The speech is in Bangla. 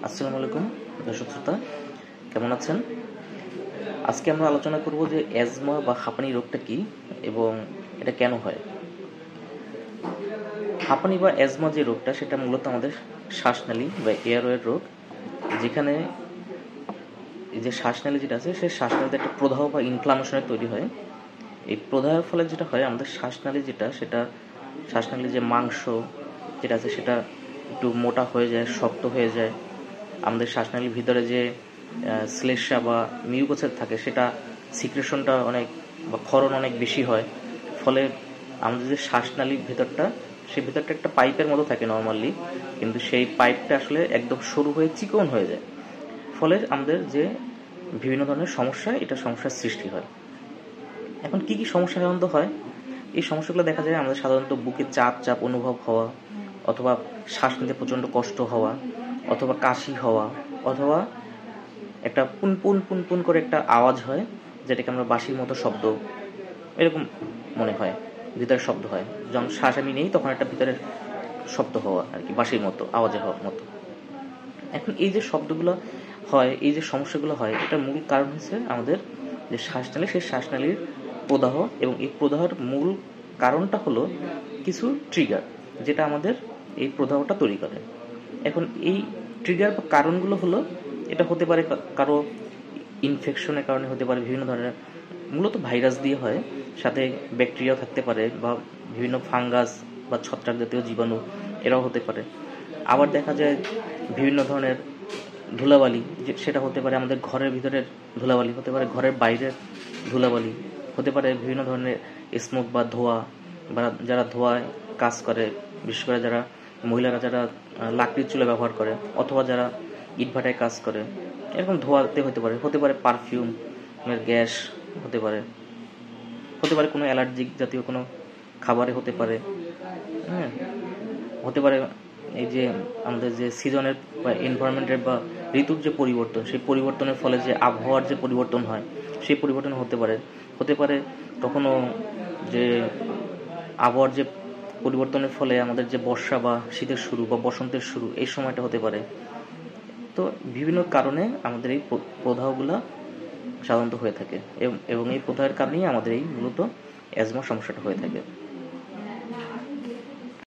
আসসালামু আলাইকুম দর্শক শ্রোতা, কেমন আছেন? আজকে আমরা আলোচনা করব যে অ্যাজমা বা হাঁপানি রোগটা কি এবং এটা কেন হয়। হাঁপানি বা অ্যাজমা যে রোগটা সেটা মূলত আমাদের শ্বাসনালী বা এয়ারওয়ের রোগ, যেখানে এই যে শ্বাসনালী যেটা আছে সেই শ্বাসনালীতে একটা প্রদাহ বা ইনফ্লামেশনের তৈরি হয়। এই প্রদাহের ফলে যেটা হয় আমাদের শ্বাসনালী সেটা শ্বাসনালীর যে মাংস যেটা আছে সেটা একটু মোটা হয়ে যায়, শক্ত হয়ে যায়। আমাদের শ্বাসনালীর ভিতরে যে শ্লেষ্মা বা মিউকাস থাকে সেটা সিক্রেশনটা অনেক বা ক্ষরণ অনেক বেশি হয়। ফলে আমাদের যে শ্বাসনালীর ভেতরটা সেই ভেতরটা একটা পাইপের মতো থাকে নর্মালি, কিন্তু সেই পাইপটা আসলে একদম সরু হয়ে চিকন হয়ে যায়। ফলে আমাদের যে বিভিন্ন ধরনের সমস্যার সৃষ্টি হয়। এখন কি কি সমস্যা সাধারণত হয়? এই সমস্যাগুলো দেখা যায় আমাদের সাধারণত বুকে চাপ চাপ অনুভব হওয়া, অথবা শ্বাস নিতে প্রচণ্ড কষ্ট হওয়া, অথবা কাশি হওয়া, অথবা একটা পুন পুন পুন পুন করে একটা আওয়াজ হয়, যেটাকে আমরা বাঁশির মতো শব্দ এরকম মনে হয়, ভিতরের শব্দ হয়। যখন শ্বাস আমি নেই তখন একটা ভিতরের শব্দ হওয়া আর কি, বাঁশির মতো আওয়াজে হওয়ার মতো। এখন এই যে শব্দগুলো হয়, এই যে সমস্যাগুলো হয়, এটার মূল কারণ হচ্ছে আমাদের যে শ্বাসনালী সেই শ্বাসনালীর প্রদাহ, এবং এই প্রদাহের মূল কারণটা হলো কিছু ট্রিগার, যেটা আমাদের এই প্রদাহটা তৈরি করে। এখন এই ট্রিগার বা কারণগুলো হলো, এটা হতে পারে কারো ইনফেকশনের কারণে, হতে পারে বিভিন্ন ধরনের, মূলত ভাইরাস দিয়ে হয়, সাথে ব্যাকটেরিয়াও থাকতে পারে, বা বিভিন্ন ফাঙ্গাস বা ছত্রাক জাতীয় জীবাণু এরাও হতে পারে। আবার দেখা যায় বিভিন্ন ধরনের ধুলাবালি, যে সেটা হতে পারে আমাদের ঘরের ভিতরের ধুলাবালি, হতে পারে ঘরের বাইরের ধুলাবালি, হতে পারে বিভিন্ন ধরনের স্মোক বা ধোঁয়া, বা যারা ধোঁয়ায় কাজ করে, বিশেষ করে যারা মহিলারা যারা লাকড়ির চুলা ব্যবহার করে, অথবা যারা ইটভাটায় কাজ করে, এরকম ধোঁয়াতে হতে পারে পারফিউমের গ্যাস, হতে পারে কোনো অ্যালার্জিক জাতীয় কোনো খাবারে হতে পারে। হ্যাঁ, হতে পারে এই যে আমাদের যে সিজনের বা এনভায়রনমেন্টের বা ঋতুর যে পরিবর্তন, সেই পরিবর্তনের ফলে যে আবহাওয়ার যে পরিবর্তন হয়, সেই পরিবর্তন হতে পারে কখনো যে আবহাওয়ার যে পরিবর্তনের ফলে আমাদের যে বর্ষা বা শীতের শুরু বা বসন্তের শুরু, এই সময়টা হতে পারে। তো বিভিন্ন কারণে আমাদের এই প্রদাহগুলো সাধারণত হয়ে থাকে, এবং এই প্রদাহের কারণেই আমাদের এই মূলত অ্যাজমা সমস্যাটা হয়ে থাকে।